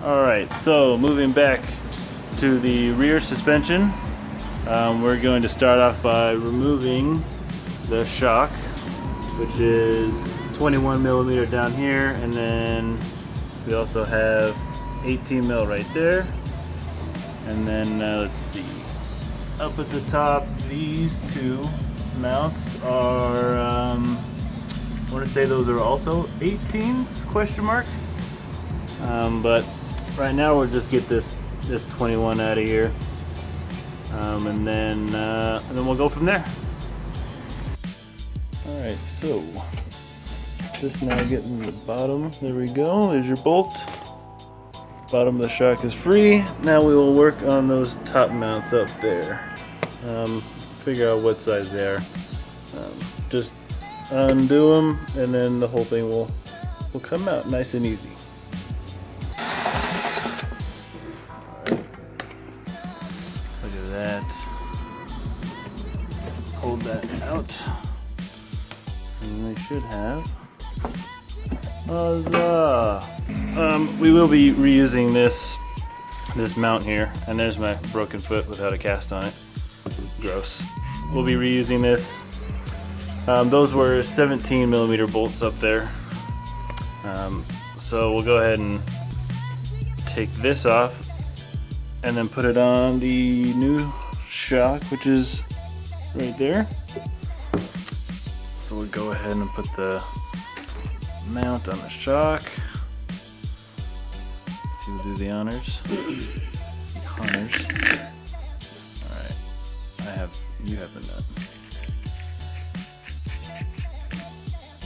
Alright, so moving back to the rear suspension, we're going to start off by removing the shock, which is 21 millimeter down here, and then we also have 18 mil right there. And then let's see, up at the top, these two mounts are, I want to say those are also 18s, question mark. But right now we'll just get this 21 out of here, and then we'll go from there. All right, so just now getting the bottom. There we go. There's your bolt. Bottom of the shock is free. Now we will work on those top mounts up there. Figure out what size they are. Just undo them, and then the whole thing will come out nice and easy. Look at that. Hold that out. And they should have. Huzzah! We will be reusing this mount here, and there's my broken foot without a cast on it. Gross. We'll be reusing this. Those were 17 millimeter bolts up there. So we'll go ahead and take this off and then put it on the new shock, which is right there. So we'll go ahead and put the mount on the shock. She will do the honors. Honors. Alright. You have the nut.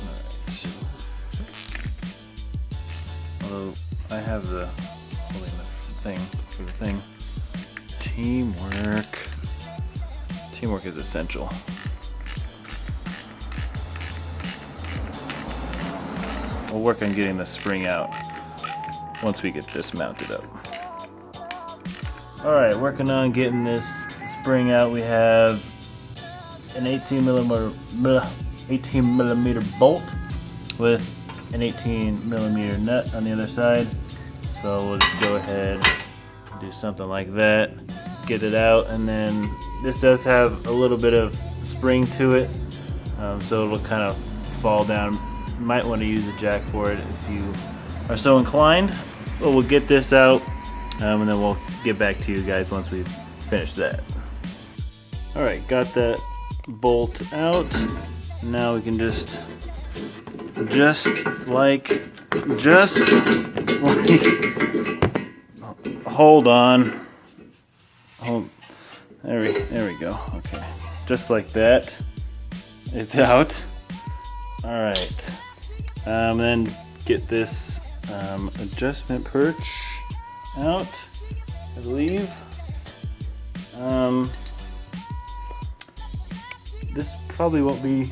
Alright. Although I have the holding the thing for the thing. Teamwork. Teamwork is essential. We'll work on getting the spring out once we get this mounted up. Alright, working on getting this spring out. We have an 18 millimeter bolt with an 18 millimeter nut on the other side. So we'll just go ahead and do something like that, get it out, and then this does have a little bit of spring to it, so it'll kind of fall down. You might want to use a jack for it if you are so inclined. But we'll get this out, and then we'll get back to you guys once we've finished that. Alright, got that bolt out. Now we can just like hold on. There we go. Okay, just like that. It's out. Alright, then get this adjustment perch out, I believe. This probably won't be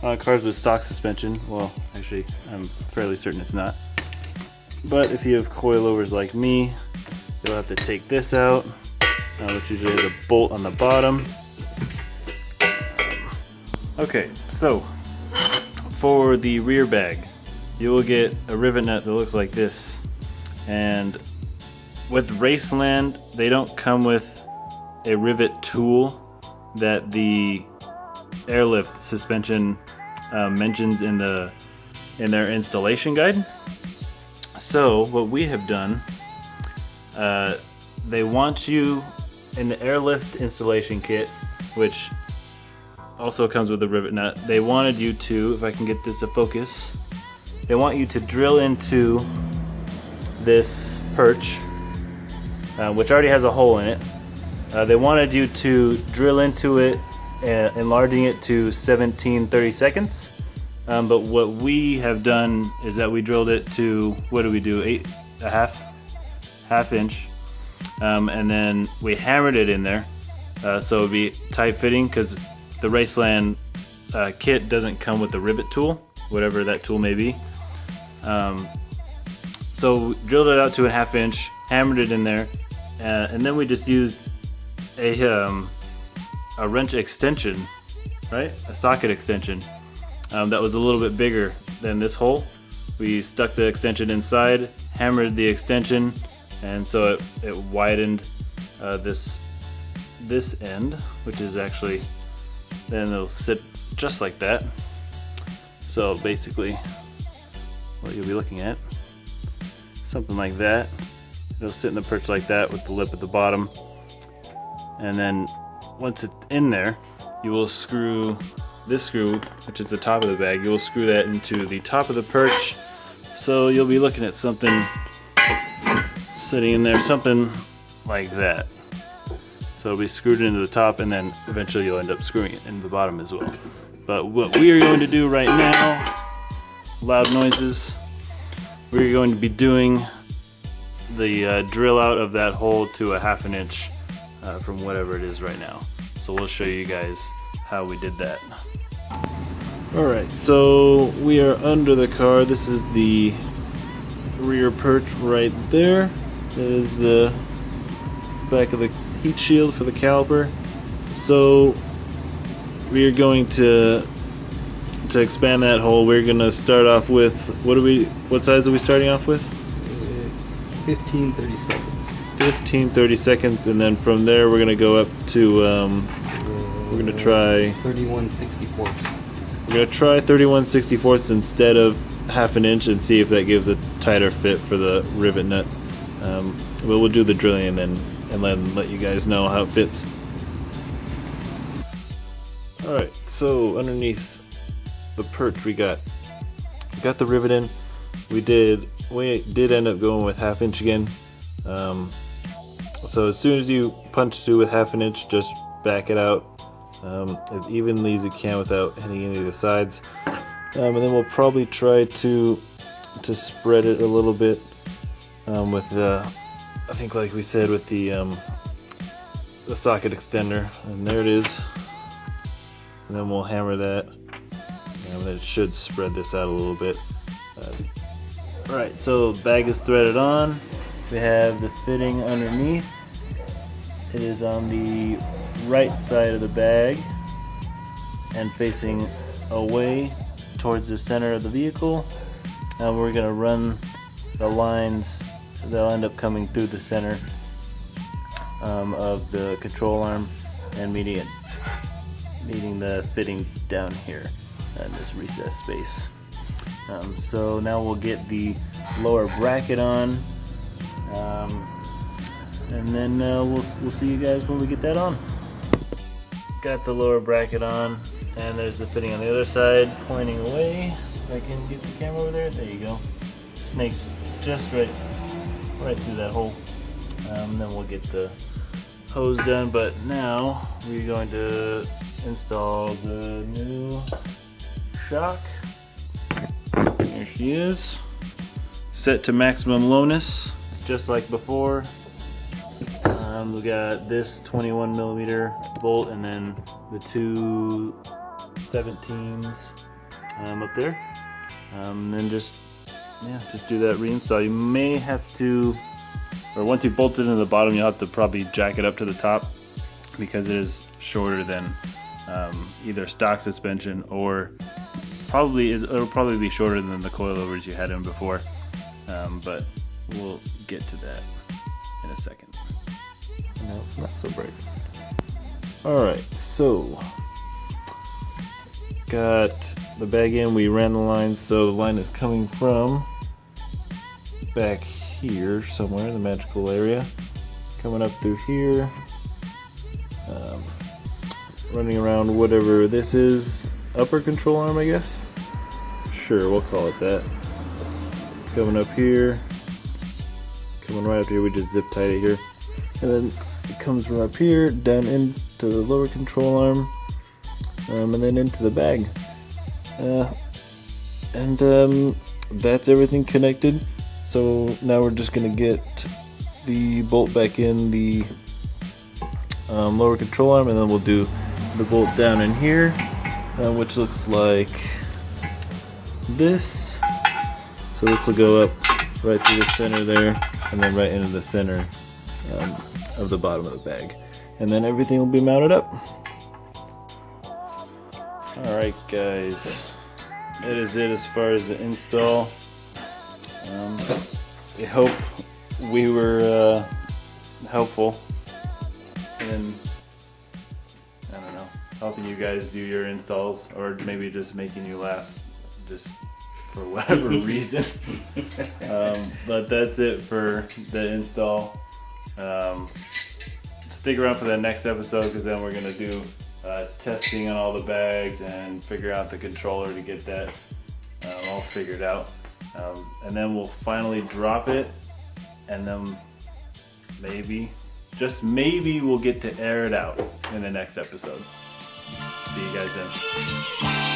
on cars with stock suspension. Well, actually, I'm fairly certain it's not. But if you have coilovers like me, you'll have to take this out, which usually has a bolt on the bottom. Okay, so for the rear bag, you will get a rivet nut that looks like this. And with Raceland, they don't come with a rivet tool that the airlift suspension mentions in their installation guide. So what we have done, they want you in the airlift installation kit, which also comes with a rivet nut. They wanted you to, if I can get this to focus, they want you to drill into this perch, which already has a hole in it. They wanted you to drill into it, enlarging it to 17/30 seconds. But what we have done is that we drilled it to, what do we do, 8.5 inch, and then we hammered it in there, so it would be tight fitting, because the Raceland kit doesn't come with the rivet tool, whatever that tool may be. So we drilled it out to 1/2 inch, hammered it in there, and then we just used a wrench extension, right? A socket extension that was a little bit bigger than this hole. we stuck the extension inside, hammered the extension, and so it widened this end, which is actually, then it'll sit just like that. So basically what you'll be looking at, something like that. It'll sit in the perch like that with the lip at the bottom, and then once it's in there, you will screw this screw, which is the top of the bag, you will screw that into the top of the perch. So you'll be looking at something sitting in there, something like that. So it'll be screwed into the top, and then eventually you'll end up screwing it into the bottom as well. But what we are going to do right now, loud noises, we're going to be doing the drill out of that hole to 1/2 inch from whatever it is right now. So we'll show you guys how we did that. Alright, so we are under the car. This is the rear perch right there. That is the back of the heat shield for the caliper. So we are going to expand that hole. We're going to start off with, what size are we starting off with? 15-30 seconds. 15-30 seconds, and then from there we're going to go up to, we're going to try 31/64. We're going to try 31/64 instead of 1/2 inch and see if that gives a tighter fit for the rivet nut. We'll do the drilling and then let you guys know how it fits. Alright, so underneath the perch we got the rivet in. We did end up going with 1/2 inch again. So as soon as you punch through with 1/2 inch, just back it out as evenly as you can without hitting any of the sides. And then we'll probably try to spread it a little bit with I think, like we said, with the socket extender. And there it is. And then we'll hammer that, and it should spread this out a little bit. Alright, so the bag is threaded on. We have the fitting underneath. It is on the right side of the bag and facing away towards the center of the vehicle. And we're going to run the lines. They'll end up coming through the center of the control arm and meeting the fitting down here in this recess space. So now we'll get the lower bracket on, and then we'll see you guys when we get that on. Got the lower bracket on, and there's the fitting on the other side pointing away. If I can get the camera over there, there you go. Snakes just right through that hole. Then we'll get the hose done, but now we're going to install the new shock. There she is, set to maximum lowness, just like before. We got this 21mm bolt, and then the two 17s up there. And then just do that reinstall. You may have to, or once you bolt it into the bottom, you'll have to probably jack it up to the top because it is shorter than either stock suspension, or it'll probably be shorter than the coilovers you had in before. But we'll get to that in a second. No, it's not so bright. Alright, so got the bag in, we ran the line, so the line is coming from back here somewhere in the magical area, coming up through here, running around whatever this is, upper control arm, I guess? Sure, we'll call it that. Coming up here, coming right up here, we just zip tied it here, and then it comes from up here, down into the lower control arm, and then into the bag. That's everything connected. So now we're just gonna get the bolt back in the lower control arm, and then we'll do the bolt down in here, which looks like this. So this will go up right through the center there, and then right into the center of the bottom of the bag, and then everything will be mounted up. Alright guys, that is it as far as the install. I hope we were helpful in, I don't know, helping you guys do your installs, or maybe just making you laugh, just for whatever reason. But that's it for the install. Stick around for the next episode, because then we're gonna do testing on all the bags and figure out the controller to get that all figured out. And then we'll finally drop it, and then maybe, just maybe, we'll get to air it out in the next episode. See you guys then.